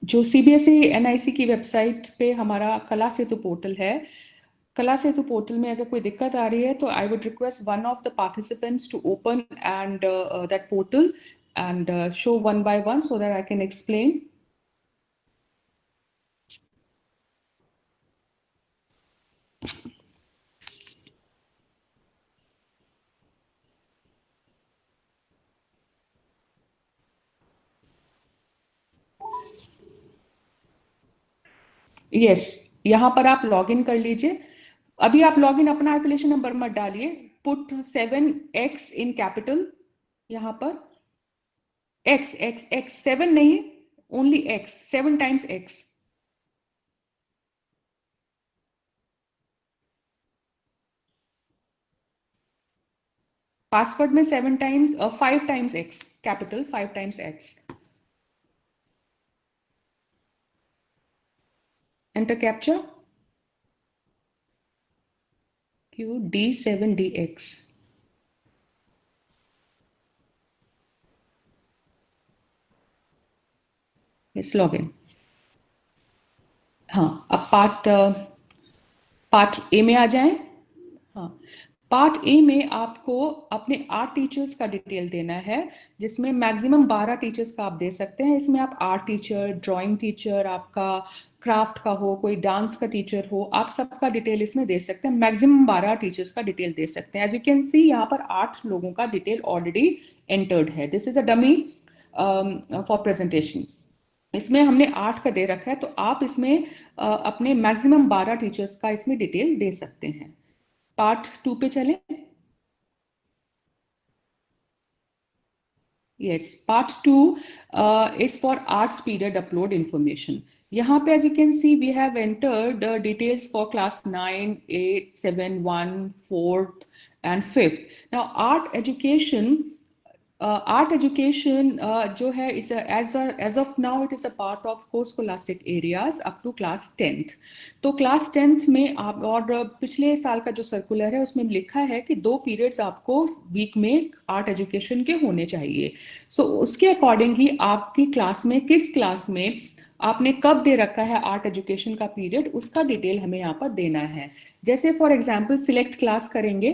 जो CBSE NIC की website पे हमारा कला सेतु पोर्टल है, कला सेतु पोर्टल में अगर कोई दिक्कत आ रही है तो I would request one of the participants to open and that portal and show one by one so that I can explain. Yes, यहाँ पर आप लॉग इन कर लीजिए. अभी आप लॉग इन अपना एफिलिएशन नंबर मत डालिए. Put 7x in capital. यहाँ पर x x x 7 नहीं, only x, 7 times x. Password में 7 times 5 times x, capital 5 times x. Enter captcha QD7DX. Yes, login. हाँ, अब पार्ट ए में आ जाएं. हाँ, पार्ट ए में आपको अपने 8 टीचर्स का डिटेल देना है, जिसमें मैक्सिमम 12 टीचर्स का आप दे सकते हैं. इसमें आप आर्ट टीचर, ड्राइंग टीचर, आपका क्राफ्ट का हो, कोई डांस का टीचर हो, आप सबका डिटेल इसमें दे सकते हैं. मैक्सिमम 12 टीचर्स का डिटेल दे सकते हैं. एज यू कैन सी यहाँ पर 8 लोगों का डिटेल ऑलरेडी एंटर्ड है. This is a dummy for presentation. इसमें हमने 8 का दे रखा है, तो आप इसमें अपने मैक्सिमम 12 टीचर्स का इसमें डिटेल दे सकते हैं. पार्ट 2 पे चलें. Yes, part 2 is for arts period upload information. यहाँ पे as you can see we have entered details for class 9, 8, 7, 1, 4th and 5th. Now art education जो है, it's as of now it is a part of course scholastic areas up to class 10th. तो class 10th में आप, और पिछले साल का जो सर्कुलर है उसमें लिखा है कि 2 पीरियड्स आपको वीक में आर्ट एजुकेशन के होने चाहिए. सो उसके अकॉर्डिंग ही आपकी क्लास में, किस क्लास में आपने कब दे रखा है आर्ट एजुकेशन का पीरियड, उसका डिटेल हमें यहाँ पर देना है. जैसे फॉर एग्जाम्पल सिलेक्ट क्लास करेंगे,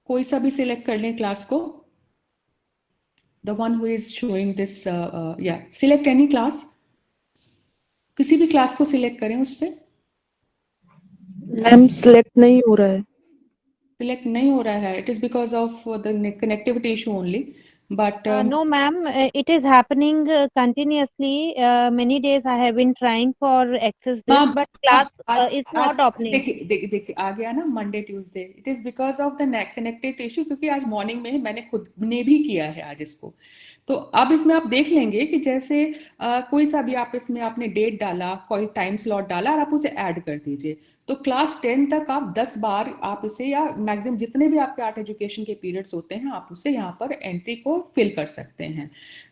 कोई सा भी सिलेक्ट कर लें क्लास को. The one who is showing this, yeah, select any class. किसी भी क्लास को सिलेक्ट करें उस पे. मैम सिलेक्ट नहीं हो रहा है. सिलेक्ट नहीं हो रहा है. It is because of the connectivity issue only. But no ma'am, it is happening continuously. Many days I have been trying for access this, but class is not opening. देखिए आ गया ना Monday Tuesday. It is because of the connectivity issue, क्योंकि आज morning में मैंने खुद ने भी किया है आज इसको. तो अब इसमें आप देख लेंगे कि जैसे कोई सा भी आप इसमें आपने डेट डाला, कोई टाइम स्लॉट डाला और आप उसे ऐड कर दीजिए. तो क्लास 10 तक आप 10 बार आप इसे, या मैक्सिमम जितने भी आपके आर्ट एजुकेशन के पीरियड्स होते हैं, आप उसे यहाँ पर एंट्री को फिल कर सकते हैं.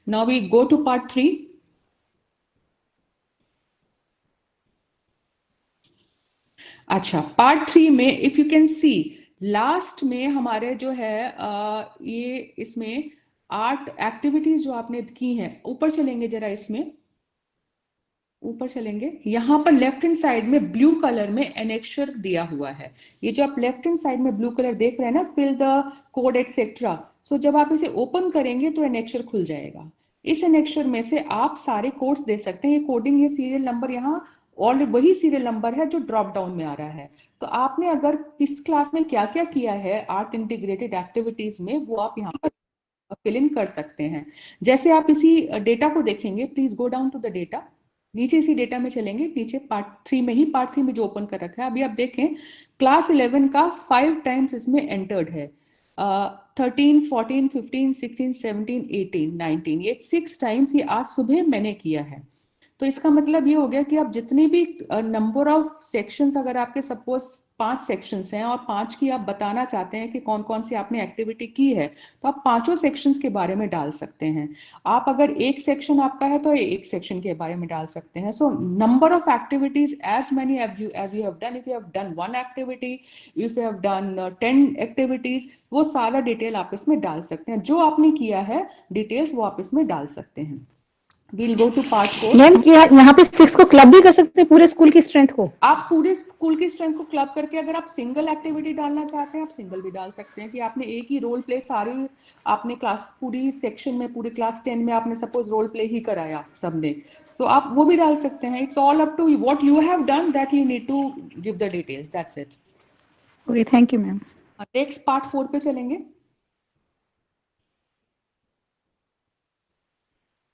Now we go to part 3. अच्छा, पार्ट 3 में if you can see last में हमारे जो है ये इसमें 8 एक्टिविटीज जो आपने की हैं, ऊपर चलेंगे जरा, इसमें ऊपर चलेंगे. यहाँ पर लेफ्ट हैंड साइड में ब्लू कलर में एनेक्चर दिया हुआ है. ये जो आप लेफ्ट हैंड साइड में ब्लू कलर देख रहे हैं ना, फिल द कोड एटसेट्रा. सो जब आप इसे ओपन करेंगे तो एनेक्चर खुल जाएगा. इस एनेक्चर में से आप सारे कोड्स दे सकते हैं. ये कोडिंग, ये सीरियल नंबर यहाँ और वही सीरियल नंबर है जो ड्रॉप डाउन में आ रहा है. तो आपने अगर किस क्लास में क्या क्या किया है आर्ट इंटीग्रेटेड एक्टिविटीज में, वो आप यहाँ पर फिल इन कर सकते हैं. जैसे आप इसी डेटा को देखेंगे, please go down to the data. नीचे इसी डेटा में चलेंगे, नीचे पार्ट 3 में ही, पार्ट 3 में जो ओपन कर रखा है. अभी आप देखें क्लास 11 का 5 टाइम्स इसमें एंटर्ड है. 13, 14, 15, 16, 17, 18, 19, ये 6 टाइम्स ये आज सुबह मैंने किया है. तो इसका मतलब ये हो गया कि आप जितने भी नंबर ऑफ सेक्शंस, अगर आपके सपोज 5 सेक्शंस हैं और 5 की आप बताना चाहते हैं कि कौन कौन सी आपने एक्टिविटी की है, तो आप 5 सेक्शंस के बारे में डाल सकते हैं. आप अगर एक सेक्शन आपका है तो एक सेक्शन के बारे में डाल सकते हैं. So number of activities as many as you have done. If you have done 1 activity, if you have done 10 activities, वो सारा डिटेल आप इसमें डाल सकते हैं. जो आपने किया है डिटेल्स वो आप इसमें डाल सकते हैं. We'll go to part 4. Ma'am यहाँ पे 6 को क्लब भी कर सकते हैं पूरे स्कूल की स्ट्रेंथ को? आप पूरे स्कूल की स्ट्रेंथ को क्लब करके अगर आप सिंगल एक्टिविटी डालना चाहते हैं आप सिंगल भी डाल सकते हैं कि आपने एक ही रोल प्ले सारी आपने क्लास पूरी सेक्शन में पूरी क्लास 10 में आपने सपोज रोल प्ले ही कराया सबने, तो आप वो भी डाल सकते हैं. It's all up to what you have done, that you need to give the details, that's it. Okay, thank you ma'am. Next part 4 पे चलेंगे.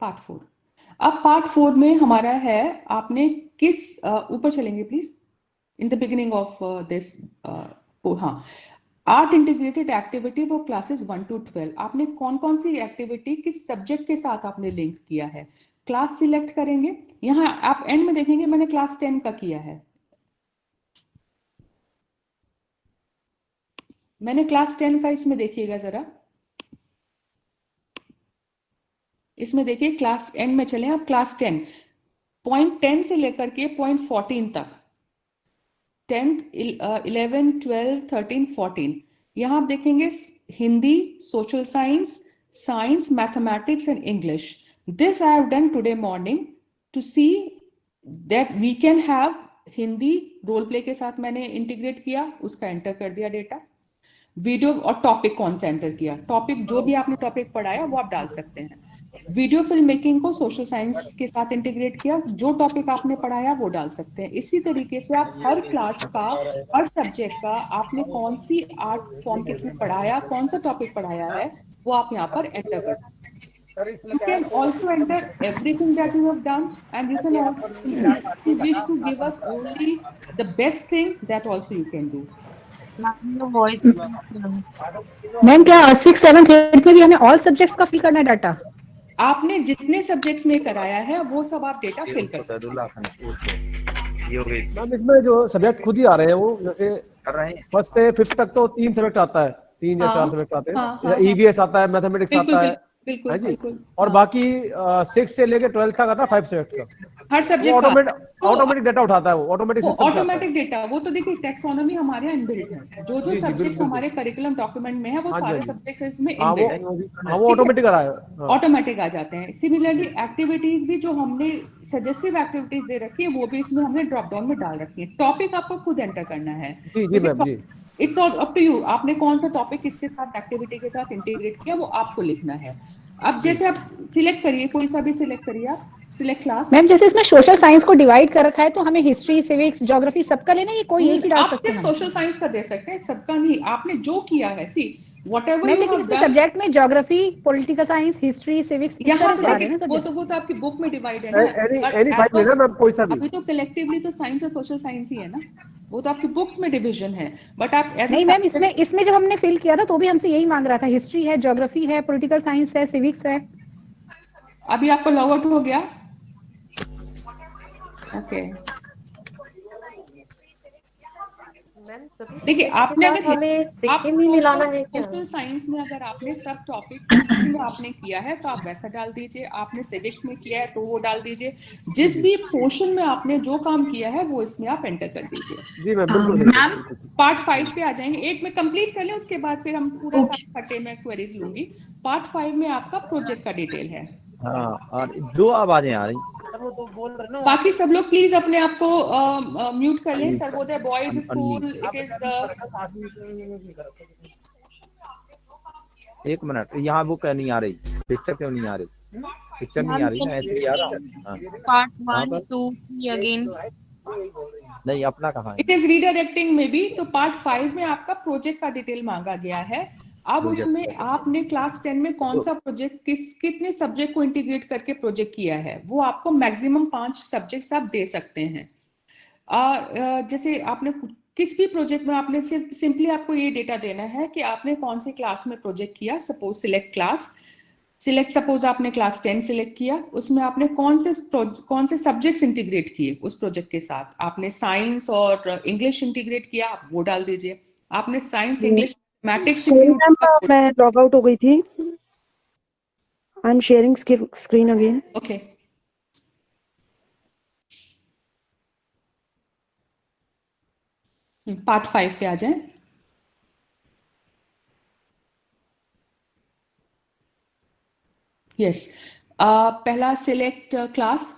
पार्ट 4. अब पार्ट 4 में हमारा है आपने किस ऊपर चलेंगे please. In the beginning of this हाँ, आर्ट इंटीग्रेटेड एक्टिविटी वो क्लासेस 1 to 12. आपने कौन कौन सी एक्टिविटी किस सब्जेक्ट के साथ आपने लिंक किया है. क्लास सिलेक्ट करेंगे. यहाँ आप एंड में देखेंगे मैंने क्लास 10 का किया है. मैंने क्लास 10 का इसमें देखिएगा जरा. इसमें देखिए क्लास एंड में चले आप. क्लास 10 पॉइंट 10 से लेकर के पॉइंट 14 तक 10th 11 12 13 14 यहाँ आप देखेंगे Hindi, social science, science, mathematics and English. This I have done today morning to see that we can have Hindi role play के साथ मैंने इंटीग्रेट किया, उसका एंटर कर दिया डेटा. वीडियो और टॉपिक कौन सा एंटर किया, टॉपिक जो भी आपने टॉपिक पढ़ाया वो आप डाल सकते हैं. वीडियो फिल्म मेकिंग को सोशल साइंस के साथ इंटीग्रेट किया, जो टॉपिक आपने पढ़ाया वो डाल सकते हैं. इसी तरीके से आप हर क्लास का हर सब्जेक्ट का आपने कौन सी आर्ट फॉर्म के थ्रू पढ़ाया, कौन सा टॉपिक पढ़ाया है वो आप यहाँ पर एंटर कर सकते हैं. You can also enter everything that you have done, and you can also, if you wish to give us only the best thing, that also you can do. Ma'am क्या 6 7 8 में भी हमें ऑल सब्जेक्ट्स का fill करना है data? आपने जितने subjects में कराया है वो सब आप डेटा फिल कर सकते हैं. मैम इसमें जो सब्जेक्ट खुद ही आ रहे हैं वो जैसे फर्स्ट से 5th तक तो 3 सब्जेक्ट आता है, 3 या 4 सब्जेक्ट आते हैं. ईवीएस आता है, मैथमेटिक्स आता है, बिल्कुल है जी. बिल्कुल. और बाकी 6 से लेके 12 तक आता है 5 सब्जेक्ट का. हर सब्जेक्ट ऑटोमेटिक डेटा उठाता है वो, ऑटोमेटिक सिस्टम से आता है. ऑटोमेटिक डेटा वो तो देखिए टैक्सोनॉमी हमारे यहाँ इनबिल्ट है. जो जो सब्जेक्ट्स हमारे करिकुलम डॉक्यूमेंट में है वो सारे सब्जेक्ट्स इसमें इनबिल्ट है. वो ऑटोमेटिक आ रहा है, ऑटोमेटिक आ जाते हैं. सिमिलरली एक्टिविटीज भी जो हमने सजेस्टिव एक्टिविटीज दे रखी है वो भी इसमें हमने ड्रॉप डाउन में डाल रखी है. टॉपिक आपको खुद एंटर करना है. जी मैम जी. It's all up to you. आपने कौन सा टॉपिक किसके साथ एक्टिविटी के साथ इंटीग्रेट किया वो आपको लिखना है. अब जैसे आप सिलेक्ट करिए, कोई सा भी सिलेक्ट करिए आप. Select class. मैम जैसे इसमें सोशल साइंस को डिवाइड कर रखा है तो हमें हिस्ट्री, सिविक्स, ज्योग्राफी सबका लेना है, ये कोई एक ही डाल आप सकते हैं? सिर्फ सोशल साइंस का दे सकते हैं, सबका नहीं. आपने जो किया है see whatever you have done. Subject में geography, political science, history, civics यहाँ तो देखिए वो तो आपकी बुक में डिवाइड है ना. एनी फाइल लेना मैम, कोई सा भी. अभी तो कलेक्टिवली तो साइंस और सोशल साइंस ही है ना, वो तो आपकी बुक्स में डिवीजन है. बट आप ऐसे नहीं मैम, इसमें जब हमने फिल किया था तो भी हमसे यही मांग रहा था, हिस्ट्री है, ज्योग्राफी है, पॉलिटिकल साइंस है, सिविक्स है. अभी आपको लॉग आउट हो गया. ओके देखिए आपने अगर सोशल साइंस में अगर आपने सब टॉपिक में आपने किया है तो आप वैसा डाल दीजिए. आपने सिविक्स में किया है तो वो डाल दीजिए. जिस भी पोर्शन में आपने जो काम किया है वो इसमें आप एंटर कर दीजिए. जी मैम बिल्कुल. पार्ट 5 पे आ जाएंगे. एक में कंप्लीट कर लें, उसके बाद फिर हम पूरा फटे में क्वेरीज लूंगी. पार्ट 5 में आपका प्रोजेक्ट का डिटेल है. हाँ, और 2 आवाजें आ रही. बाकी सब लोग प्लीज अपने आप को म्यूट कर लें. Sarvodaya boys school, it is the. एक मिनट, यहाँ वो क्यों नहीं आ रही, पिक्चर क्यों नहीं आ रही? पिक्चर नहीं आ रही ना, ऐसे ही आ रहा. पार्ट 1 2 3 अगेन नहीं, अपना कहाँ है? इट इज रीडायरेक्टिंग में भी. तो पार्ट 5 में आपका प्रोजेक्ट का डिटेल मांगा गया है. अब उसमें आपने क्लास 10 में कौन सा प्रोजेक्ट कितने सब्जेक्ट को इंटीग्रेट करके प्रोजेक्ट किया है वो आपको मैक्सिमम 5 सब्जेक्ट्स आप दे सकते हैं. जैसे आपने किस भी प्रोजेक्ट में आपने सिंपली आपको ये डेटा देना है कि आपने कौन सी क्लास में प्रोजेक्ट किया. Suppose select class. सपोज आपने क्लास 10 सिलेक्ट किया, उसमें आपने कौन से सब्जेक्ट्स इंटीग्रेट किए उस प्रोजेक्ट के साथ. आपने साइंस और इंग्लिश इंटीग्रेट किया, आप वो डाल दीजिए. आपने साइंस, इंग्लिश, मैथमेटिक्स. मैं लॉग आउट हो गई थी. I am sharing screen again. Okay part 5 पे आ जाएं. यस पहला सिलेक्ट क्लास,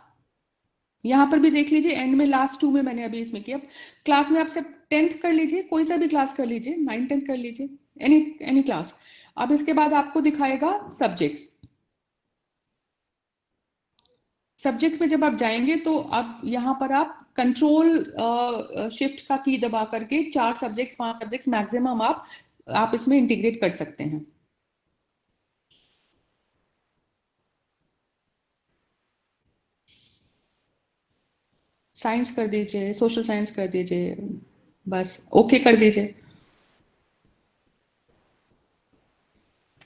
यहाँ पर भी देख लीजिए, एंड में लास्ट 2 में मैंने अभी इसमें किया। क्लास में आप सब 10th कर लीजिए, कोई सा भी क्लास कर लीजिए, 9 10 कर लीजिए, एनी क्लास। अब इसके बाद आपको दिखाएगा सब्जेक्ट्स। सब्जेक्ट में जब आप जाएंगे तो अब यहाँ पर आप कंट्रोल शिफ्ट का की दबा करके 4 सब्जेक्ट्स 5 सब्जेक्ट्स मैक्सिमम आप इसमें इंटीग्रेट कर सकते हैं। साइंस कर दीजिए, सोशल साइंस कर दीजिए, बस ओके कर दीजिए,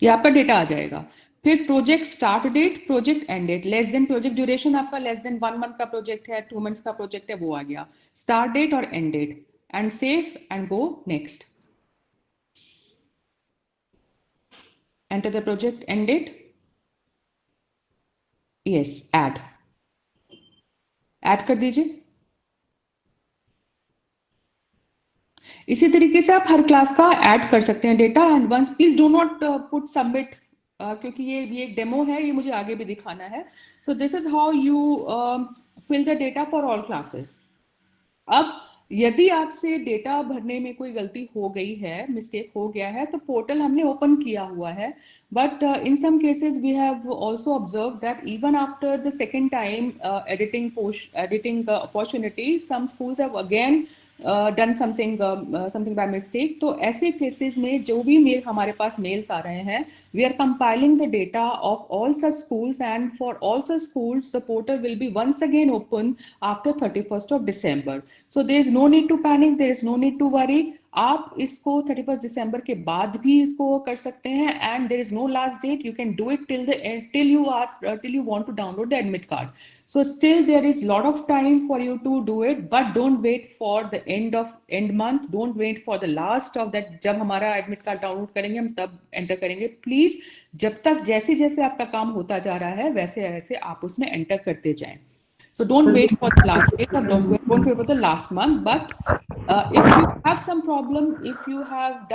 ये आपका डेटा आ जाएगा। फिर project start date, project end date, less than project duration आपका लेस देन 1 मंथ का प्रोजेक्ट है, 2 मंथ्स का प्रोजेक्ट है, वो आ गया। स्टार्ट डेट और end date, and save and go next. Enter the project end date, yes, add कर दीजिए। इसी तरीके से आप हर क्लास का ऐड कर सकते हैं data. And once please do not put submit, क्योंकि ये एक डेमो है, ये मुझे आगे भी दिखाना है। So this is how you fill the data for all classes. अब यदि आपसे डेटा भरने में कोई गलती हो गई है, मिस्टेक हो गया है, तो पोर्टल हमने ओपन किया हुआ है, but in some cases we have also observed that even after the second time editing opportunity, some schools have again done something by mistake. तो ऐसे केसेस में जो भी मेल हमारे पास मेल्स आ रहे हैं, we are compiling the data of all such schools, and for all such schools the portal will be once again open after 31st of December. So there is no need to panic, there is no need to worry. आप इसको 31st December के बाद भी इसको कर सकते हैं, and there is no last date. You can do it till the end, till you want to download the admit card. So still there is lot of time for you to do it, but don't wait for the end month. Don't wait for the last of that. जब हमारा admit card download करेंगे हम तब enter करेंगे। Please जब तक जैसे जैसे आपका काम होता जा रहा है वैसे वैसे आप उसमें enter करते जाएं। So don't wait for the last date, or don't wait for the last month. But if you have some problem, if you have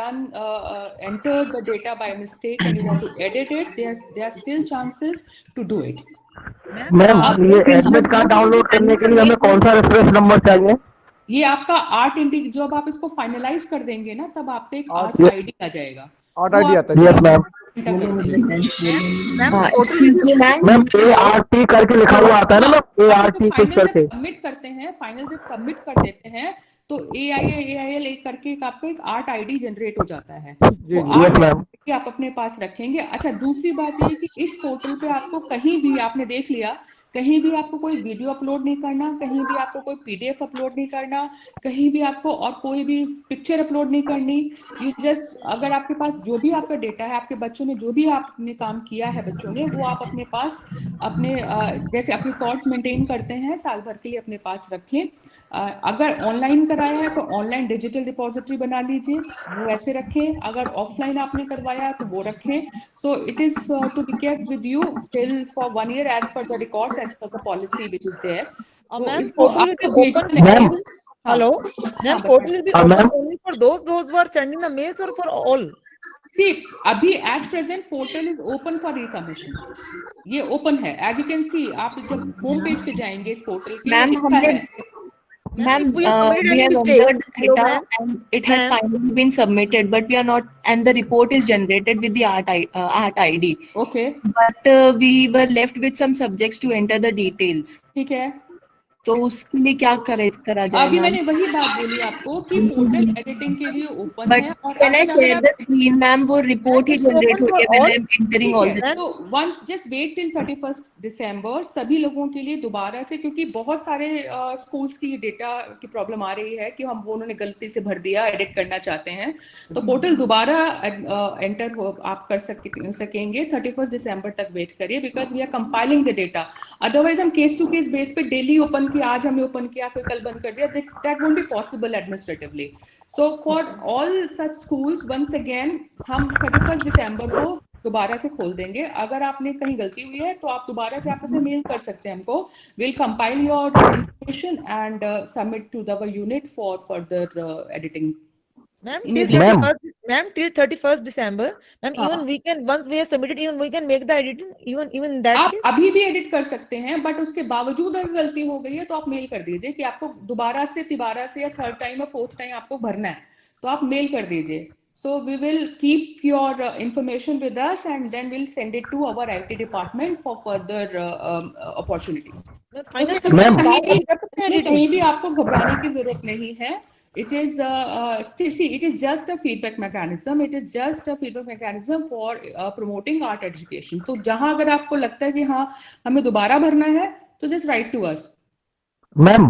entered the data by mistake and you want to edit it, there are still chances to do it. Ma'am, ये admit card download करने के लिए हमें कौन सा reference number चाहिए? ये आपका आर्ट इंटीग्रेट, जब आप इसको फाइनलाइज कर देंगे ना, तब आपको एक आर्ट आईडी आ जाएगा। आर्ट आईडी आता है? Yes ma'am. मैम ART करके लिखा हुआ आता है ना मैम, ART कुछ करके। सबमिट करते हैं, फाइनल जब सबमिट कर देते हैं तो AIL करके आपको एक आर्ट आईडी जनरेट हो जाता है। तो आप अपने पास रखेंगे। अच्छा, दूसरी बात ये कि इस पोर्टल पे आपको कहीं भी, आपने देख लिया, कहीं भी आपको कोई वीडियो अपलोड नहीं करना, कहीं भी आपको कोई PDF अपलोड नहीं करना, कहीं भी आपको और कोई भी पिक्चर अपलोड नहीं करनी। यू जस्ट, अगर आपके पास जो भी आपका डेटा है, आपके बच्चों ने जो भी आपने काम किया है बच्चों ने, वो आप अपने पास अपने जैसे अपने रिकॉर्ड्स मेंटेन करते हैं साल भर के लिए, अपने पास रखें। अगर ऑनलाइन कराया है तो ऑनलाइन डिजिटल रिपोजिटरी बना लीजिए, वो ऐसे रखें। अगर ऑफलाइन आपने करवाया है तो वो रखें। So it is to be kept with you till for 1 year as per the records, as per the policy which is there. So इसको आपको भेजना है। Hello, ma'am, portal will be open only for those who are sending the mails or for all? See, अभी at present portal is open for resubmission. ये open है, as you can see। आप जब home page पे जाएंगे इस portal के, ma'am we have entered the data and it has finally been submitted, but we are not, and the report is generated with the art ID. Okay. But we were left with some subjects to enter the details. ठीक है, तो उसके लिए क्या करा जाए? अभी मैंने वही बात बोली आपको कि पोर्टल एडिटिंग के लिए ओपन है। और when I share the screen, ma'am, वो रिपोर्ट ही जनरेट होगी when I am entering all this. So once just wait till 31st December सभी लोगों के लिए दोबारा से, क्योंकि बहुत सारे स्कूल्स की डेटा की प्रॉब्लम आ रही है कि हम वो उन्होंने गलती से भर दिया, एडिट करना चाहते हैं, तो पोर्टल दोबारा एंटर आप कर सकेंगे। 31st December तक वेट करिए, because we are compiling the data. Otherwise हम केस टू केस बेस पे डेली ओपन कि आज हमने ओपन किया फिर कल बंद कर दिया, that won't be possible administratively. So for all such schools, once again हम 31st December को दोबारा से खोल देंगे। अगर आपने कहीं गलती हुई है तो आप दोबारा से आपसे मेल कर सकते हैं हमको। We'll compile your information and submit to our unit for further editing. Ma'am, Enabling- till 31st December, ma'am, हाँ. even we can, once we have submitted, even we can make the editing, even in that आप case. अभी भी edit कर सकते हैं, but उसके बावजूद अगर गलती हो गई है तो आप मेल कर दीजिए कि आपको दोबारा से तिबारा से या थर्ड टाइम या फोर्थ टाइम आपको भरना है, तो आप मेल कर दीजिए. So we will keep your information with us and then we'll send it to our IT department for further opportunities. Ma'am, कहीं भी आपको घबराने की जरूरत नहीं है. It is still, see, it is just a feedback mechanism. It is just a feedback mechanism for promoting art education. तो जहां अगर आपको लगता है कि हाँ हमें दोबारा भरना है, तो just write to us. Ma'am,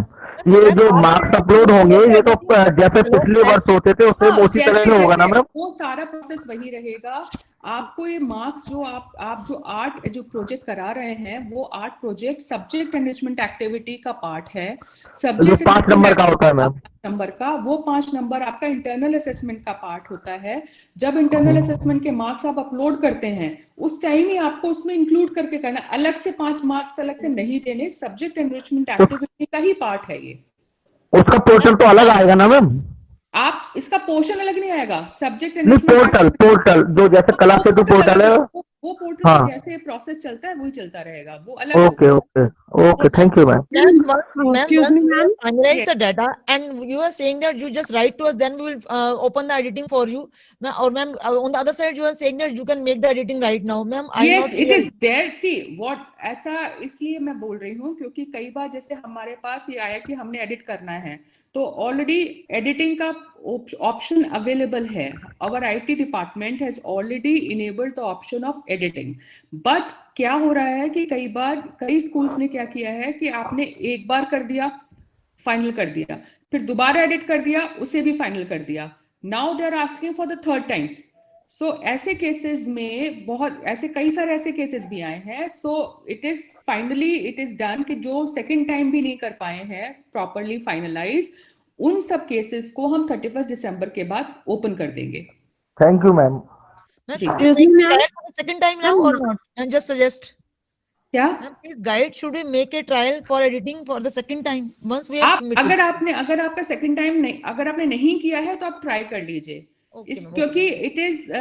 ये जो मार्क्स अपलोड होंगे ये तो जैसे पिछले वर्ष होते थे उससे उसी तरह से होगा ना मैम? वो सारा प्रोसेस वही रहेगा. आपको ये मार्क्स जो आप जो आर्ट जो प्रोजेक्ट करा रहे हैं, वो art project subject enrichment activity का पार्ट है. सब्जेक्ट 5 नंबर का होता है मैम. 5 नंबर का, वो 5 नंबर आपका इंटरनल असेसमेंट का पार्ट होता है. जब इंटरनल असेसमेंट के मार्क्स आप अपलोड करते हैं, उस टाइम ही आपको उसमें इंक्लूड करके करना. अलग से 5 मार्क्स अलग से नहीं देने. सब्जेक्ट एनरिचमेंट एक्टिविटी का ही पार्ट है ये. उसका पोर्टल तो अलग आएगा ना मैम? आप इसका पोर्शन अलग नहीं आएगा. सब्जेक्ट नहीं, पोर्टल जो जैसे कला सेतु पोर्टल है वो पोर्टल हाँ. जैसे प्रोसेस चलता है वही चलता रहेगा. वो अलग. Okay, thank you ma'am. Excuse me, ma'am. Finalize the data, and you are saying that you just write to us, then we will open the editing for you. Or ma'am, on the other side, you are saying that you can make the editing right now, ma'am. Yes, it is there. See what, ऐसा इसलिए मैं बोल रही हूँ क्योंकि कई बार जैसे हमारे पास ये आया कि हमने एडिट करना है, तो ऑलरेडी एडिटिंग का ऑप्शन अवेलेबल है. Our IT department has already enabled the option of editing. But क्या हो रहा है कि कई बार कई स्कूल्स ने क्या किया है कि आपने एक बार कर दिया, फाइनल कर दिया, फिर दोबारा एडिट कर दिया, उसे भी फाइनल कर दिया. Now they are asking for the third time. So ऐसे केसेस में बहुत ऐसे कई सारे ऐसे केसेस भी आए हैं. सो इट इज डन कि जो सेकंड टाइम भी नहीं कर पाए हैं प्रॉपरली फाइनलाइज, उन सब केसेस को हम 31 दिसंबर के बाद ओपन कर देंगे. Thank you ma'am. Excuse me, ma'am. Second time now or not? And just suggest. क्या? Ma'am, please guide. Should we make a trial for editing for the second time once we have आप submitted? अगर आपका second time नहीं, अगर आपने नहीं किया है तो आप ट्राई कर लीजिए. क्योंकि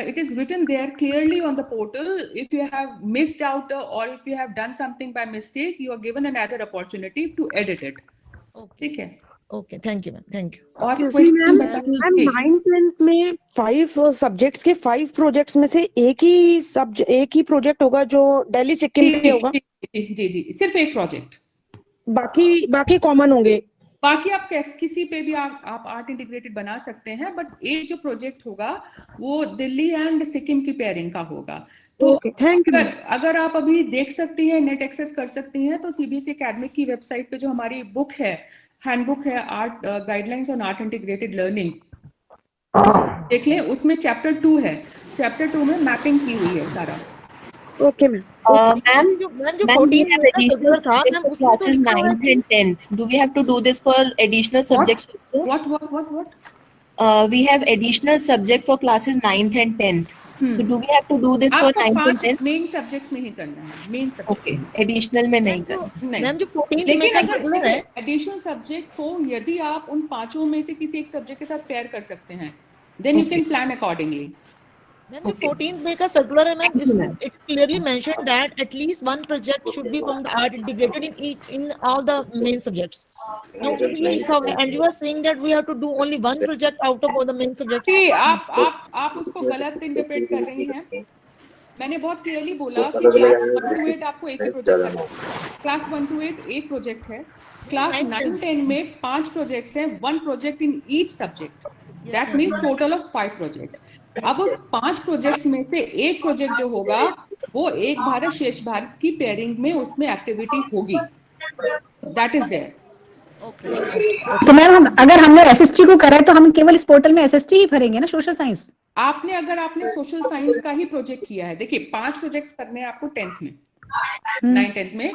it is written there clearly on the portal. If you have missed out or if you have done something by mistake, you are given another opportunity to edit it. ठीक है. Okay, thank you, ma'am. Thank you. और ma'am 9th में 5 subjects के 5 projects में से एक ही project होगा जो दिल्ली सिक्किम पे होगा. जी, सिर्फ एक प्रोजेक्ट. बाकी कॉमन होंगे. बाकी आप किसी पे भी आप आर्ट इंटीग्रेटेड बना सकते हैं, बट एक जो प्रोजेक्ट होगा वो दिल्ली एंड सिक्किम की पेयरिंग का होगा. तो थैंक यू. अगर आप अभी देख सकती हैं, नेट एक्सेस कर सकती हैं, तो CBSE एकेडमिक की वेबसाइट पे जो हमारी बुक है, हैंडबुक है, art guidelines on art integrated learning, देख लें. उसमें चैप्टर 2 है. चैप्टर 2 में मैपिंग की हुई है सारा. Okay ma'am. Ma'am, we have additional subjects for classes 9th and 10th. Do we have to do this for additional subjects also? What? We have additional subject for classes 9th and 10th. So do we have to do this for 9th and 10th? Main subjects में ही करना है. Main subject. Okay, additional में नहीं करना. Ma'am जो 14 लेकिन अगर additional subject को यदि आप उन 5 में से किसी एक सब्जेक्ट के साथ पेयर कर सकते हैं, then you can plan accordingly. Ma'am, the 14th May का circular है ma'am, it's clearly mentioned that at least one project should be from the art integrated in all the main subjects. And you are saying that we have to do only one project out of all the main subjects. See, आप उसको गलत interpret कर रही हैं. मैंने बहुत clearly बोला कि क्लास 1 to 8 आपको एक ही प्रोजेक्ट करना है. क्लास 1 to 8 एक प्रोजेक्ट है. क्लास 9-10 में 5 प्रोजेक्ट्स हैं, 1 project in each subject. That means total of 5 projects. अब उस 5 प्रोजेक्ट्स में से एक प्रोजेक्ट जो होगा वो एक भारत शेष भारत की पेयरिंग में उसमें एक्टिविटी होगी. That is there. तो मैम अगर हमने SST को करा है तो हम केवल इस पोर्टल में SST ही भरेंगे ना, सोशल साइंस? अगर आपने सोशल साइंस का ही प्रोजेक्ट किया है, देखिए 5 प्रोजेक्ट्स करने हैं आपको 10th में, 9th-10th में.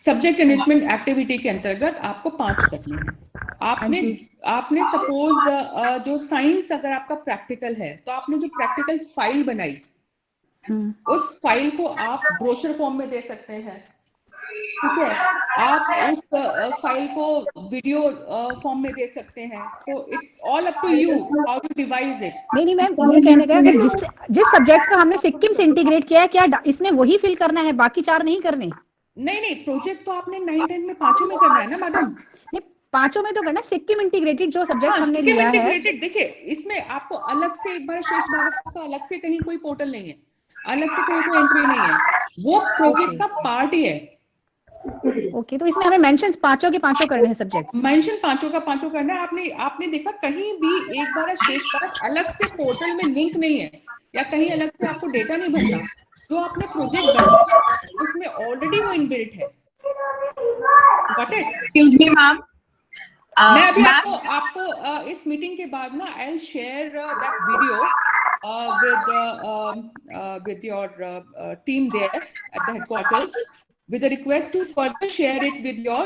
सब्जेक्ट एनरिचमेंट एक्टिविटी के अंतर्गत आपको 5 करने हैं. आपने सपोज जो साइंस अगर आपका प्रैक्टिकल है, तो आपने जो प्रैक्टिकल फाइल बनाई, उस फाइल को आप ब्रोशर फॉर्म में दे सकते हैं. ठीक है, आप उस फाइल को वीडियो फॉर्म में दे सकते हैं। So it's all up to you how you devise it. नहीं मैम, ये कहने का अगर जिस सब्जेक्ट का हमने सिक्किम से इंटीग्रेट किया है, क्या इसमें वही फिल करना है, बाकी 4 नहीं करने? नहीं, प्रोजेक्ट तो आपने 9, 10 में पांचों में करना है ना मैडम। नहीं, पांचों में तो करना, सिक्किम इंटीग्रेटेड जो सब्जेक्ट हमने लिया है। देखिए, इसमें आपको अलग से एक बार शेष भारत का अलग से कहीं कोई पोर्टल नहीं है, अलग से कहीं कोई एंट्री नहीं है, वो प्रोजेक्ट का पार्ट ही है। ओके, तो इसमें हमें मेंशन पांचों के पांचों करने हैं सब्जेक्ट, मेंशन पांचों का पांचों करना है। आपने देखा कहीं भी एक बार शेष भारत अलग से पोर्टल में लिंक नहीं है, या कहीं अलग से आपको डेटा नहीं भरना। जो आपने प्रोजेक्ट बनाया उसमें ऑलरेडी वो इनबिल्ट है। Got it? Excuse me ma'am, मैं अभी आपको इस मीटिंग के बाद ना I will share that video with your team there at the headquarters with a request to further share it with your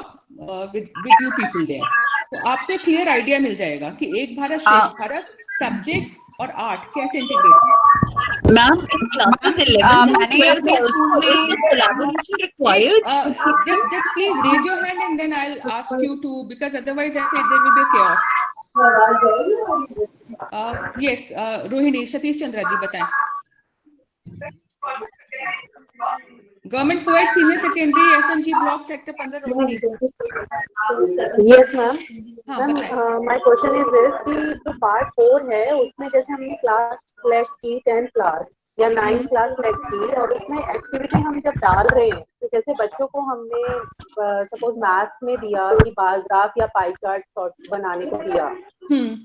with you people there. तो आपको clear idea मिल जाएगा कि एक भारत श्रेष्ठ भारत सब्जेक्ट और आर्ट कैसे इंटीग्रेट। मैम क्लासेस 11 मैंने अपने स्कूल में collaboration required. Just please raise your hand and then I'll ask you to, because otherwise I say there will be chaos. Yes, Rohini, Satish Chandra ji बताएं। Government coed senior secondary FNG block sector 15 Rohini. Yes ma'am. हाँ बताएं। My question is this कि जो part 4 है उसमें जैसे हमने class select की 10th क्लास या 9th क्लास सेलेक्ट की, और उसमें एक्टिविटी हम जब डाल रहे हैं तो जैसे बच्चों को हमने सपोज मैथ्स में दिया कि बार ग्राफ या पाई चार्ट बनाने को दिया,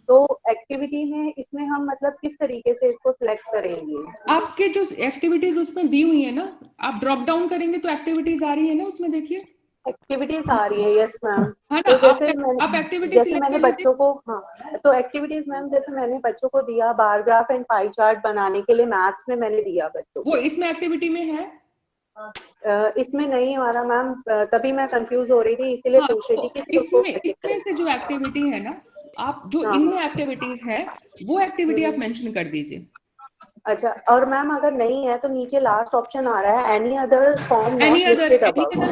तो एक्टिविटी में इसमें हम मतलब किस तरीके से इसको सिलेक्ट करेंगे? आपके जो एक्टिविटीज उसमें दी हुई है ना, आप ड्रॉप डाउन करेंगे तो एक्टिविटीज आ रही है ना उसमें, देखिए एक्टिविटीज आ रही है। Yes ma'am. हाँ तो जैसे मैंने बच्चों को, हाँ तो एक्टिविटीज मैम जैसे मैंने बच्चों को दिया bar graph and pie chart बनाने के लिए, मैथ्स में मैंने दिया बच्चों को, वो इसमें एक्टिविटी में है? इसमें नहीं आ रहा मैम, तभी मैं कंफ्यूज हो रही थी, इसीलिए पूछ रही थी कि इसमें से जो एक्टिविटी है ना, आप जो इनमें एक्टिविटीज है वो एक्टिविटी आप मेंशन कर दीजिए। अच्छा, और मैम अगर नहीं है तो नीचे लास्ट ऑप्शन आ रहा है any other form, any other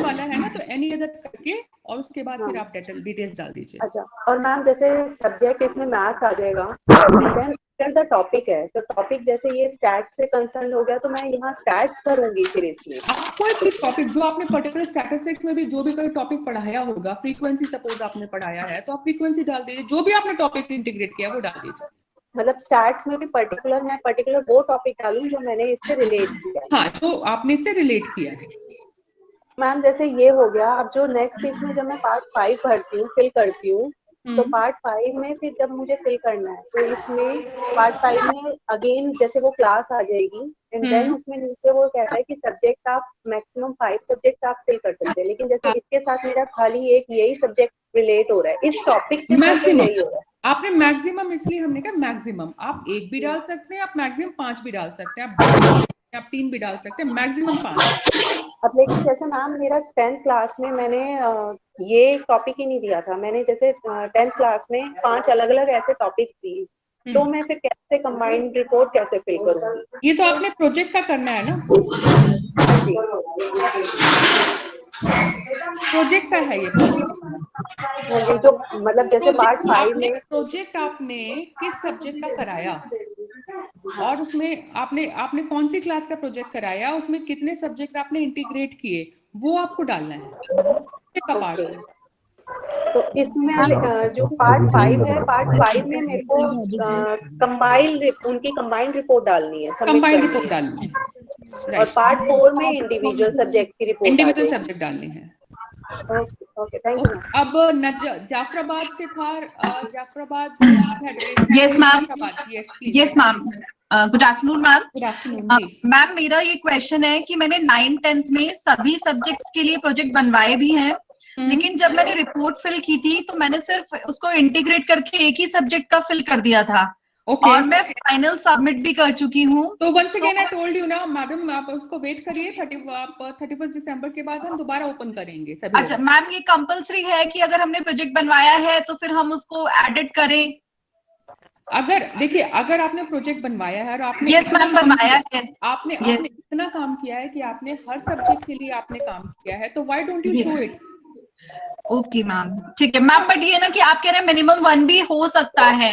वाला है ना, तो एनी अदर करके और उसके बाद फिर आप डिटेल्स डाल दीजिए। अच्छा, और मैम जैसे सब्जेक्ट इसमें मैथ्स आ जाएगा, देन द टॉपिक है, तो टॉपिक जैसे ये स्टैट्स से कंसर्न हो गया तो मैं यहाँ स्टैट्स करूंगी फिर इसमें। कोई भी टॉपिक जो आपने पर्टिकुलर स्टैटिस्टिक्स में भी जो भी कोई टॉपिक पढ़ाया होगा, फ्रीक्वेंसी सपोज आपने पढ़ाया है तो आप फ्रीक्वेंसी डाल दीजिए, जो भी आपने टॉपिक इंटीग्रेट किया वो डाल दीजिए। मतलब स्टैट्स में भी पर्टिकुलर वो टॉपिक डालूं जो मैंने इससे रिलेट किया। हाँ, जो आपने इससे रिलेट किया है। मैम जैसे ये हो गया, अब जो नेक्स्ट इसमें जब मैं पार्ट 5 भरती हूँ, फिल करती हूँ, तो पार्ट 5 में फिर जब मुझे फिल करना है तो इसमें पार्ट 5 में अगेन जैसे वो क्लास आ जाएगी एंड देन उसमें नीचे वो कहता है कि सब्जेक्ट आप मैक्सिमम 5 सब्जेक्ट आप फिल कर सकते हैं, लेकिन जैसे इसके साथ मेरा खाली एक यही सब्जेक्ट रिलेट हो रहा है इस टॉपिक से, मैक्सिमम यही हो रहा है। आपने मैक्सिमम इसलिए हमने कहा मैक्सिमम, आप 1 भी डाल सकते हैं, आप मैक्सिमम 5 भी डाल सकते हैं, आप 3 भी डाल सकते हैं, मैक्सिमम 5। अब लेकिन जैसे मैम मेरा 10th क्लास में मैंने ये टॉपिक ही नहीं दिया था, मैंने जैसे 10th क्लास में 5 अलग अलग ऐसे टॉपिक दिए, तो मैं फिर कैसे कंबाइंड रिपोर्ट कैसे फिल करूंगी? ये तो आपने प्रोजेक्ट का करना है ना, प्रोजेक्ट का है ये जो मतलब जैसे पार्ट 5 में प्रोजेक्ट आपने किस सब्जेक्ट का कराया और उसमें आपने कौन सी क्लास का प्रोजेक्ट कराया, उसमें कितने सब्जेक्ट आपने इंटीग्रेट किए, वो आपको डालना है। तो इसमें जो पार्ट 5 है, पार्ट 5 में मेरे को उनकी कंबाइंड रिपोर्ट डालनी है, कंबाइंड रिपोर्ट डालनी है, और पार्ट 4 में इंडिविजुअल सब्जेक्ट की रिपोर्ट, इंडिविजुअल सब्जेक्ट डालनी है। Okay, thank you. अब जाफराबाद से था, Jafrabad. Yes ma'am, yes ma'am, good afternoon ma'am. Good afternoon ma'am, मेरा ये क्वेश्चन है कि मैंने 9th 10th में सभी सब्जेक्ट्स के लिए प्रोजेक्ट बनवाए भी हैं, लेकिन जब मैंने रिपोर्ट फिल की थी तो मैंने सिर्फ उसको इंटीग्रेट करके एक ही सब्जेक्ट का फिल कर दिया था। और मैं फाइनल सबमिट भी कर चुकी हूँ। तो once again I told you ना मैडम, आप उसको वेट करिए, 31 दिसंबर के बाद हम दोबारा ओपन करेंगे सभी। अच्छा मैम, ये कंपलसरी है कि अगर हमने प्रोजेक्ट बनवाया है तो फिर हम उसको एडिट करें? अगर देखिए, अगर आपने प्रोजेक्ट बनवाया है और आपने यस मैम बनवाया है, आपने इतना काम किया है कि आपने हर सब्जेक्ट के लिए आपने काम किया है, तो why don't you show it? Okay ma'am, ठीक है मैम। बट ये ना कि आप कह रहे हैं मिनिमम 1 भी हो सकता है,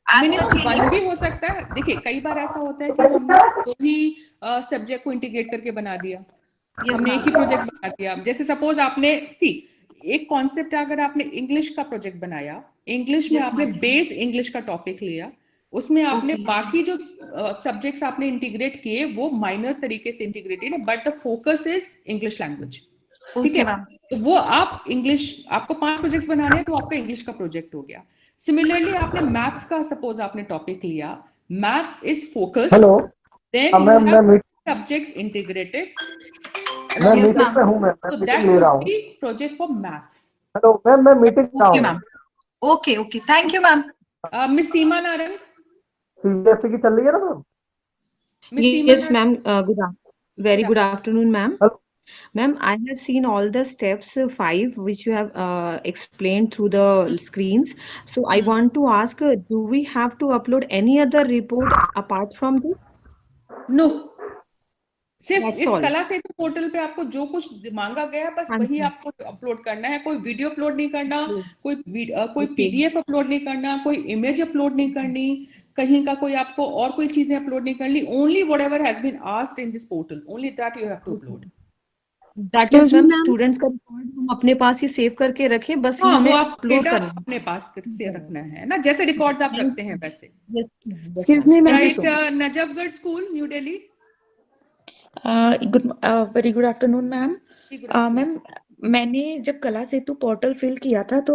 मिनिमम 1 भी हो सकता है। देखिए कई बार ऐसा होता है कि हमने दो ही सब्जेक्ट को इंटीग्रेट करके बना दिया, हमने एक ही प्रोजेक्ट बना दिया। जैसे सपोज आपने एक कॉन्सेप्ट, अगर आपने इंग्लिश का प्रोजेक्ट बनाया, इंग्लिश में आपने बेस इंग्लिश का टॉपिक लिया, उसमें आपने बाकी जो सब्जेक्ट्स आपने इंटीग्रेट किए वो माइनर तरीके से इंटीग्रेटेड है, but the focus is English language. ठीक है, तो वो आप इंग्लिश, आपको 5 प्रोजेक्ट्स बनाने हैं तो आपका इंग्लिश का प्रोजेक्ट हो गया। सिमिलरली आपने मैथ्स का सपोज आपने टॉपिक लिया, maths is focus, then you have subjects integrated. मैं मीटिंग में हूं, मैं मीटिंग ले रहा हूं। Project for maths. Hello ma'am, मैं मीटिंग में हूं। Okay okay, thank you ma'am. Miss Seema Narang, CBSE की चल रही है ना ma'am? Yes, ma'am. Very good afternoon, ma'am. Ma'am, I have seen all the steps 5 which you have explained through the screens. So I want to ask, do we have to upload any other report apart from this? No. सिर्फ That's इस all. कला सेतु portal पे आपको जो कुछ मांगा गया है बस वही आपको अपलोड करना है। कोई वीडियो अपलोड नहीं करना, कोई पीडीएफ अपलोड नहीं करना, कोई इमेज अपलोड नहीं करनी, कहीं का कोई आपको और कोई चीजें अपलोड नहीं करनी। Only whatever has been asked in this portal, only that you have to upload. That is, ma'am, students का रिकॉर्ड हम अपने पास ही सेव करके रखें, बस हाँ, हमें वो आप अपलोड डेटा करना है। अपने पास से रखना है ना, जैसे रिकॉर्ड्स आप रखते हैं वैसे। Excuse me, ma'am. Right, Najafgarh school, new Delhi. Very good afternoon ma'am. Ma'am, मैंने जब कला सेतु पोर्टल फिल किया था तो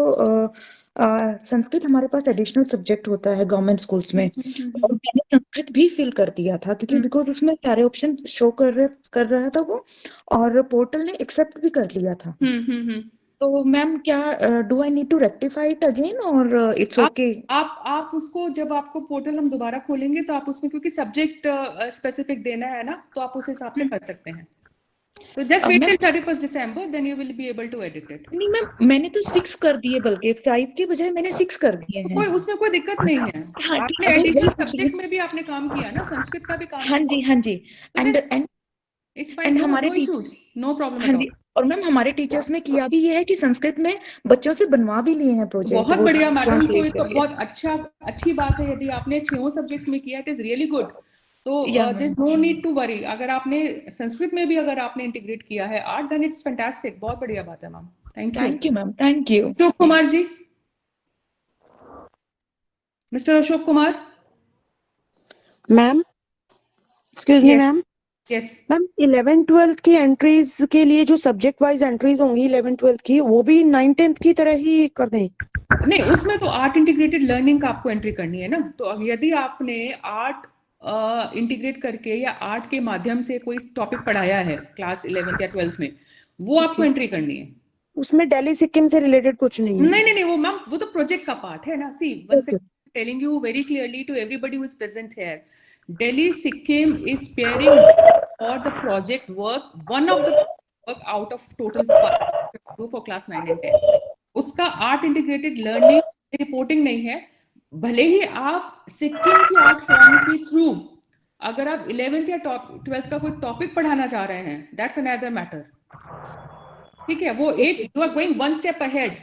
संस्कृत हमारे पास एडिशनल सब्जेक्ट होता है गवर्नमेंट स्कूल्स में, और मैंने संस्कृत भी फिल कर दिया था क्योंकि बिकॉज उसमें सारे ऑप्शन शो कर रहा था वो, और पोर्टल ने एक्सेप्ट भी कर लिया था। तो मैम क्या do I need to rectify it again और इट्स ओके? आप उसको, जब आपको पोर्टल हम दोबारा खोलेंगे तो आप उसमें, क्योंकि सब्जेक्ट स्पेसिफिक देना है ना, तो आप उस हिसाब से कर सकते हैं। तो just wait till 31 December, then you will be able to edit it. नहीं मैम, मैंने तो 6 कर दिए, बल्कि 5 के बजाय मैंने 6 कर दिए हैं। कोई उसमें कोई दिक्कत नहीं है। हाँ, आपने एडिशनल सब्जेक्ट में भी आपने काम किया ना, संस्कृत का भी काम। हाँ जी, हाँ जी। एंड इट्स फाइन, हमारे नो प्रॉब्लम। हाँ जी, और मैम हमारे टीचर्स ने किया भी ये है कि संस्कृत में बच्चों से बनवा भी लिए हैं प्रोजेक्ट। बहुत बढ़िया मैडम, तो ये तो बहुत अच्छी बात है। यदि आपने 6 सब्जेक्ट्स में किया, इट इज रियली गुड। तो there is no need to worry. अगर आपने संस्कृत में भी अगर आपने इंटीग्रेट किया है आर्ट, देन इट्स फैंटास्टिक। बहुत बढ़िया बात है ma'am. Thank you ma'am, thank you. Ashok Kumar ji, mister Ashok Kumar. Ma'am, excuse me ma'am. Yes ma'am, 11th-12th की एंट्रीज के लिए जो सब्जेक्ट वाइज एंट्रीज होंगी 11th-12th की, वो भी 9th-10th की तरह ही कर दें? नहीं, उसमें तो आर्ट इंटीग्रेटेड लर्निंग का आपको एंट्री करनी है ना। तो यदि आपने आर्ट इंटीग्रेट करके या आर्ट के माध्यम से कोई टॉपिक पढ़ाया है क्लास 11th या 12th में, वो आपको एंट्री करनी है। उसमें दिल्ली सिक्किम से रिलेटेड कुछ नहीं है? नहीं, वो मैम, वो तो प्रोजेक्ट का पार्ट है ना। सी, once again telling you very clearly to everybody who is present here, Delhi Sikkim is pairing for the project work, one of the work out of total 5 for class 9 and 10. उसका art integrated learning reporting नहीं है। भले ही आप सिक्किम की art form के through अगर आप 11th या 12th का कोई टॉपिक पढ़ाना चाह रहे हैं, दैट्स अनदर मैटर। ठीक है, वो एक, you are going one step ahead.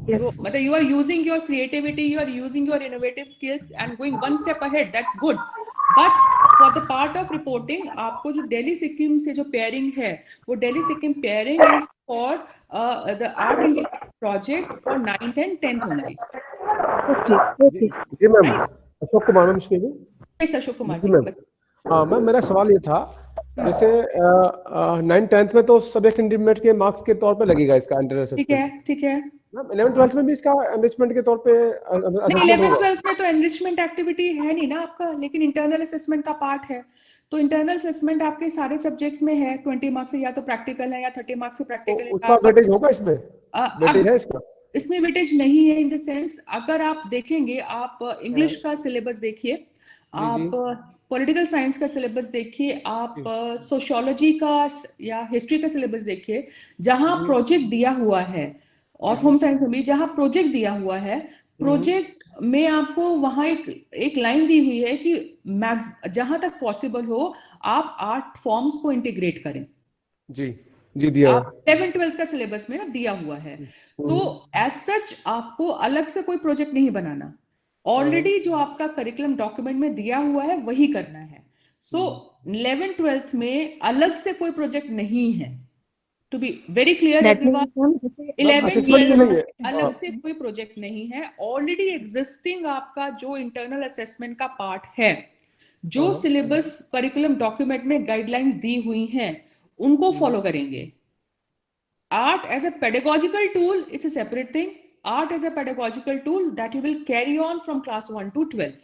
मतलब you are using your creativity, you are using your innovative skills and going one step ahead, that's good. But for the part of reporting, आपको जो दिल्ली सिक्किम से जो pairing है, वो Delhi Sikkim pairing is for the art project for 9th and 10th only. Okay जी ma'am, Ashok Kumar ma'am, excuse me. Ashok Kumar ji ma'am. Ma'am, मेरा सवाल ये था, जैसे 9th-10th में तो सब्जेक्ट इंटरमीडिएट के मार्क्स के तौर पे लगेगा इसका एंट्रेंस। ठीक है, ठीक है। 11th-12th में भी इसका एनरिचमेंट के तौर पे? नहीं, 11th-12th में तो एनरिचमेंट एक्टिविटी है नहीं ना आपका, लेकिन इंटरनल असेसमेंट का पार्ट है। तो इंटरनल असेसमेंट आपके सारे सब्जेक्ट्स में है। 20 मार्क्स से या तो प्रैक्टिकल है या 30 मार्क्स से प्रैक्टिकल है। उसका वेटेज होगा इसमें? वेटेज है इसका? इसमें वेटेज नहीं है इन द सेंस, अगर आप देखेंगे, आप इंग्लिश का सिलेबस देखिए, आप पॉलिटिकल साइंस का सिलेबस देखिए, आप सोशियोलॉजी का या हिस्ट्री का सिलेबस देखिए, जहां प्रोजेक्ट दिया हुआ है, और होम साइंस में भी जहां प्रोजेक्ट दिया हुआ है, प्रोजेक्ट में आपको वहां एक लाइन दी हुई है कि जहां तक पॉसिबल हो आप 8 फॉर्म्स को इंटीग्रेट करें। जी जी दिया है। 11th-12th का सिलेबस में ना दिया हुआ है। तो एज सच आपको अलग से कोई प्रोजेक्ट नहीं बनाना, ऑलरेडी जो आपका करिकुलम डॉक्यूमेंट में दिया हुआ है वही करना है। सो 11th-12th में अलग से कोई प्रोजेक्ट नहीं है, to be very clear everyone. 11th-12th अलग से कोई प्रोजेक्ट नहीं है, ऑलरेडी एग्जिस्टिंग आपका जो इंटरनल असेसमेंट का पार्ट है, जो सिलेबस करिकुलम डॉक्यूमेंट में गाइडलाइंस दी हुई हैं उनको फॉलो करेंगे। Art as a pedagogical tool, it's a separate thing. Art as a pedagogical tool that you will carry on from class 1 to 12.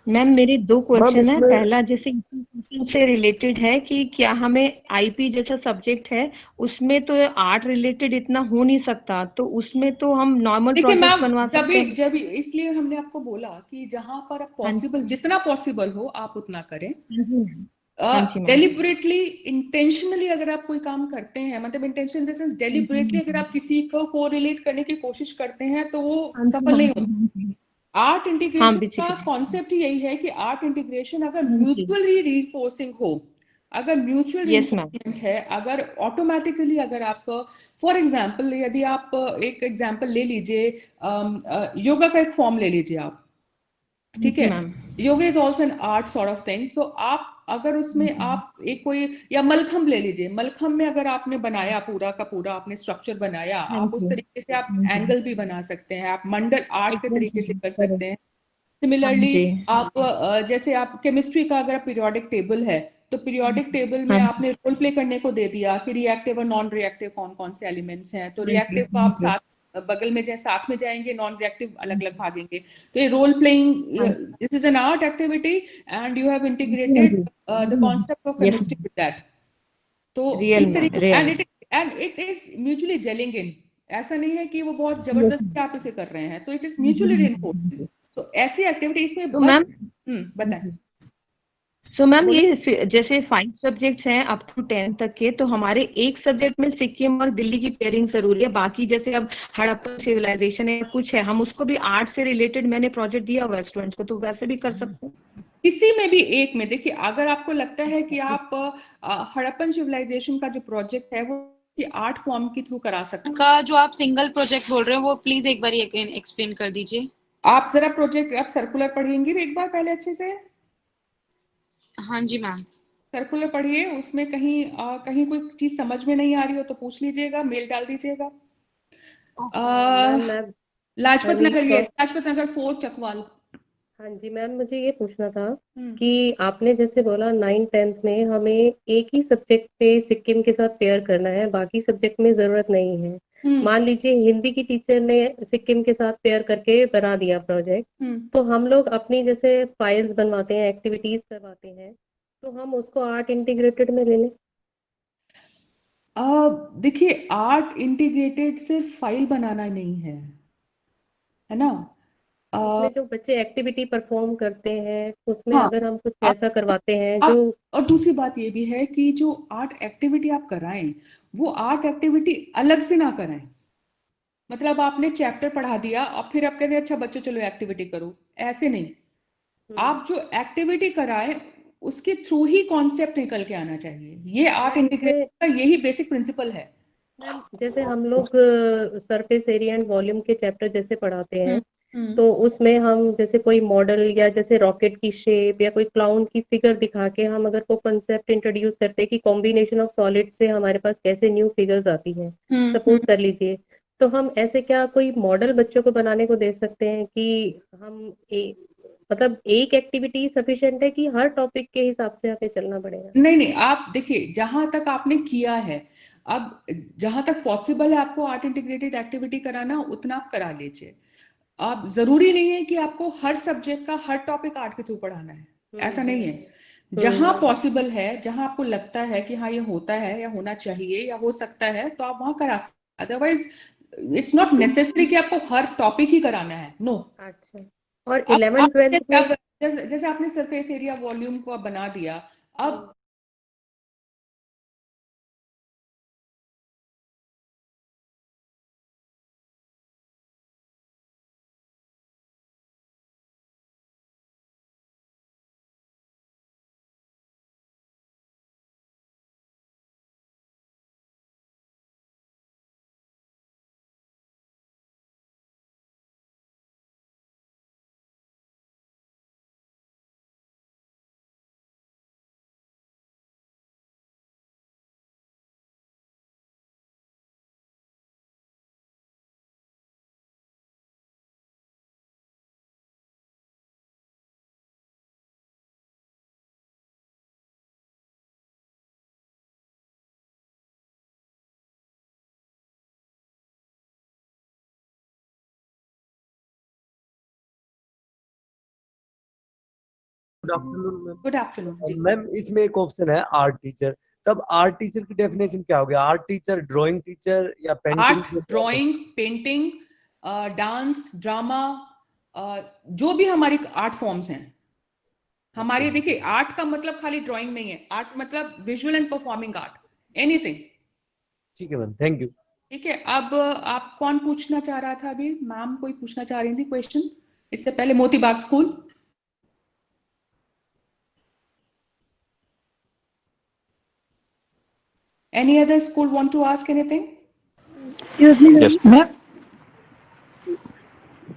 Ma'am मेरे 2 question है। पहला जैसे इंस्टीट्यूशन से रिलेटेड है कि क्या हमें आईपी जैसा सब्जेक्ट है उसमें तो आर्ट रिलेटेड इतना हो नहीं सकता, तो उसमें तो हम नॉर्मल प्रोजेक्ट बनवा सकते हैं। जब इसलिए हमने आपको बोला कि जहां पर पॉसिबल, जितना पॉसिबल हो आप उतना करें। डेलिबरेटली इंटेंशनली अगर आप कोई काम करते हैं, मतलब intention in the sense deliberately अगर आप किसी को कोरिलेट करने की कोशिश करते हैं तो वो सफल नहीं होता। आर्ट इंटीग्रेशन का कॉन्सेप्ट ही यही है कि आर्ट इंटीग्रेशन अगर म्यूचुअली रीइंफोर्सिंग हो, अगर म्यूचुअल रीइंफोर्समेंट है, अगर ऑटोमेटिकली अगर आपको फॉर एग्जांपल यदि आप एक एग्जांपल ले लीजिए, योगा का एक फॉर्म ले लीजिए आप, ठीक है, yoga is also an art sort of thing. So आप अगर उसमें आप एक कोई या मलखम्ब ले लीजिए, मलखम्ब में अगर आपने बनाया पूरा का पूरा आपने स्ट्रक्चर बनाया, आप उस तरीके से आप एंगल भी बना सकते हैं, आप मंडल आर्ट के तरीके से कर सकते हैं। सिमिलरली आप जैसे आप केमिस्ट्री का अगर पीरियोडिक टेबल है तो पीरियोडिक टेबल में आपने रोल प्ले करने को दे दिया कि रिएक्टिव और नॉन रिएक्टिव कौन कौन से एलिमेंट्स हैं, तो रिएक्टिव को आप साथ बगल में साथ में जाएंगे, नॉन रिएक्टिव अलग अलग भागेंगे। तो ये role playing, this is an art activity and you have integrated the concept of chemistry with that. तो इस तरीके and it is mutually gelling in, ऐसा नहीं है कि वो बहुत जबरदस्ती आप इसे कर रहे हैं, तो इट इज म्यूचुअली रिइंफोर्सिंग। तो ऐसी एक्टिविटी इसमें तो मैम बताएं। सो मैम ये जैसे 5 सब्जेक्ट्स हैं अप टू 10 तक के, तो हमारे एक सब्जेक्ट में सिक्किम और दिल्ली की पेयरिंग जरूरी है, बाकी जैसे अब हड़प्पन सिविलाइजेशन है कुछ है, हम उसको भी आर्ट से रिलेटेड मैंने प्रोजेक्ट दिया हुआ है स्टूडेंट्स को, तो वैसे भी कर सकते हैं। किसी में भी एक में देखिए, अगर आपको लगता है कि आप हड़प्पन सिविलाइजेशन का जो प्रोजेक्ट है वो कि आर्ट फॉर्म के थ्रू करा सकते हैं, का जो आप सिंगल प्रोजेक्ट बोल रहे हो वो प्लीज एक बार एक्सप्लेन कर दीजिए। आप जरा प्रोजेक्ट आप सर्कुलर पढ़ेंगे एक बार पहले अच्छे से। हाँ जी मैम। सर्कुलर पढ़िए, उसमें कहीं कहीं कोई चीज समझ में नहीं आ रही हो तो पूछ लीजिएगा, मेल डाल दीजिएगा। लाजपत नगर, ये लाजपत नगर 4 चकवाल। हाँ जी मैम, मुझे ये पूछना था कि आपने जैसे बोला 9th-10th में हमें एक ही सब्जेक्ट पे सिक्किम के साथ पेयर करना है, बाकी सब्जेक्ट में जरूरत नहीं है। मान लीजिए हिंदी की टीचर ने सिक्किम के साथ पेयर करके बना दिया प्रोजेक्ट, तो हम लोग अपनी जैसे फाइल्स बनवाते हैं, एक्टिविटीज करवाते हैं, तो हम उसको आर्ट इंटीग्रेटेड में ले लें। देखिए, आर्ट इंटीग्रेटेड सिर्फ फाइल बनाना नहीं है ना, उसमें जो बच्चे एक्टिविटी परफॉर्म करते हैं उसमें अगर हम कुछ ऐसा करवाते हैं जो, और दूसरी बात ये भी है कि जो आर्ट एक्टिविटी आप कराएं वो आर्ट एक्टिविटी अलग से ना कराएं। मतलब आपने चैप्टर पढ़ा दिया और फिर आप कहते हैं अच्छा बच्चों चलो एक्टिविटी करो, ऐसे नहीं। आप जो एक्टिविटी कराएं उसके थ्रू ही कॉन्सेप्ट निकल के आना चाहिए। ये आर्ट इंटीग्रेशन का यही बेसिक प्रिंसिपल है। जैसे हम लोग सरफेस एरिया एंड वॉल्यूम के चैप्टर जैसे पढ़ाते हैं, तो उसमें हम जैसे कोई मॉडल या जैसे रॉकेट की शेप या कोई क्लाउन की फिगर दिखा के हम अगर वो कंसेप्ट इंट्रोड्यूस करते हैं कि कॉम्बिनेशन ऑफ सॉलिड से हमारे पास कैसे न्यू फिगर्स आती हैं, सपोज कर लीजिए, तो हम ऐसे क्या कोई मॉडल बच्चों को बनाने को दे सकते हैं कि हम मतलब एक एक्टिविटी सफिशिएंट है कि हर टॉपिक के हिसाब से हमें चलना पड़ेगा? नहीं, आप देखिए जहां तक आपने किया है, अब जहां तक पॉसिबल है आपको आर्ट इंटीग्रेटेड एक्टिविटी कराना उतना आप करा लीजिए। अब जरूरी नहीं है कि आपको हर सब्जेक्ट का हर टॉपिक आर्ट के थ्रू पढ़ाना है, ऐसा नहीं है। जहां पॉसिबल है, जहां आपको लगता है कि हाँ ये होता है या होना चाहिए या हो सकता है, तो आप वहां करा सकते हैं। अदरवाइज इट्स नॉट नेसेसरी कि आपको हर टॉपिक ही कराना है, नो। अच्छा, और 11th-12th जैसे आपने सरफेस एरिया वॉल्यूम को बना दिया, अब good afternoon ma'am. Good afternoon जी। मैम इसमें एक ऑप्शन है आर्ट टीचर, तब आर्ट टीचर की डेफिनेशन क्या हो गया? आर्ट टीचर ड्राइंग टीचर या painting? Art, drawing, painting, dance, drama, जो भी हमारी आर्ट फॉर्म्स हैं हमारी। देखिए आर्ट का मतलब खाली ड्राइंग नहीं है, आर्ट मतलब visual and performing art, anything. ठीक है मैम, थैंक यू। ठीक है, अब आप कौन पूछना चाह रहा था अभी? मैम कोई पूछना चाह रही थी क्वेश्चन इससे पहले? Moti Bagh school. Any other school want to ask anything? Excuse me, Yes. Ma'am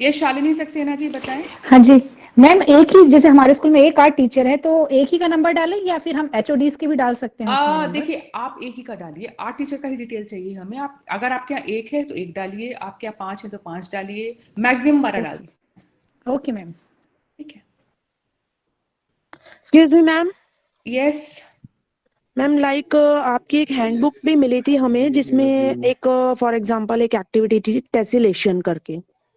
ये शालिनी सक्सेना जी बताएं। हाँ जी मैम, एक ही जैसे हमारे स्कूल में एक आर्ट टीचर है तो एक ही का नंबर डालें या फिर हम HODs के भी डाल सकते हैं उसमें नंबर? देखिए आप एक ही का डालिए, आर्ट टीचर का ही डिटेल चाहिए हमें। आप अगर आपके यहाँ एक है तो एक डालिए, आपके यहाँ 5 है तो 5 डालिए, मैक्सिमम 12 डालिए। Okay ma'am. ठीक है। Excuse me, ma'am. Yes ma'am like आपकी एक हैंडबुक भी मिली थी हमें जिसमें एक फॉर एग्जांपल एक एक्टिविटी थी टेसिलेशन करके।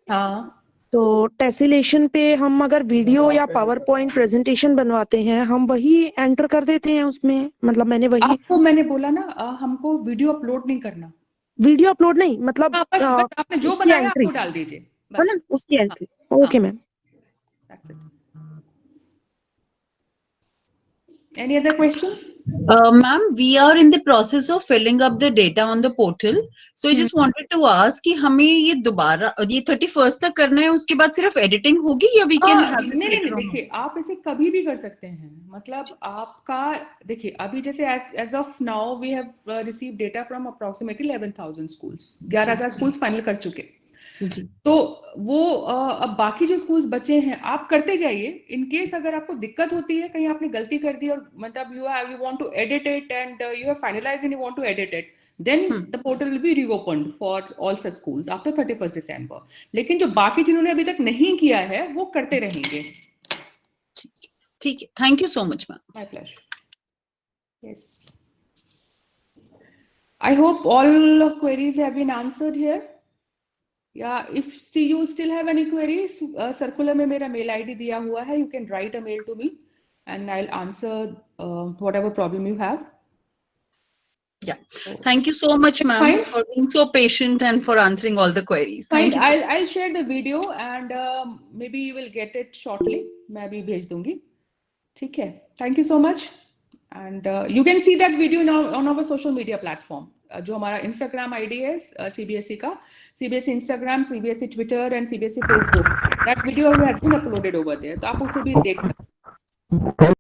हाँ, तो टेसिलेशन पे हम अगर वीडियो या पावर पॉइंट प्रेजेंटेशन बनवाते हैं हम वही एंटर कर देते हैं उसमें, मतलब मैंने वही। आपको मैंने बोला ना हमको वीडियो अपलोड नहीं करना। वीडियो अपलोड नहीं, मतलब बस आपने जो उसकी बनाया एंट्री आपको डाल दीजिए है ना, उसकी entry. Okay ma'am. Any other question? Ma'am, we are in the process of filling up the data on the portal. So I just wanted to ask कि हमें ये दोबारा ये 31st तक करना है, उसके बाद सिर्फ एडिटिंग होगी या we can have it नहीं later on? देखिए आप इसे कभी भी कर सकते हैं, मतलब आपका देखिए अभी जैसे as of now we have received data from approximately 11,000 schools, 11,000 schools final कर चुके। तो वो अब बाकी जो स्कूल्स बचे हैं आप करते जाइए। इन केस अगर आपको दिक्कत होती है, कहीं आपने गलती कर दी और मतलब you want to edit it and you have finalized and you want to edit it, then the portal will be reopened for all such schools after 31st December. लेकिन जो बाकी जिन्होंने अभी तक नहीं किया है वो करते रहेंगे। ठीक है, thank you so much ma'am. My pleasure. Yes. I hope all queries have been answered here. Yeah, if you still have any queries, circular में मेरा mail ID दिया हुआ है, you can write a mail to me and I'll answer whatever problem you have. Yeah, thank you so much ma'am for being so patient and for answering all the queries. Thank you. I'll share the video and maybe you will get it shortly. मैं अभी भेज दूंगी। ठीक है, thank you so much and you can see that video now on our social media platform. जो हमारा Instagram ID है CBSE का, CBSE Instagram, CBSE Twitter and CBSE Facebook. That video has been uploaded over there. तो आप उसे भी देख सकते हैं।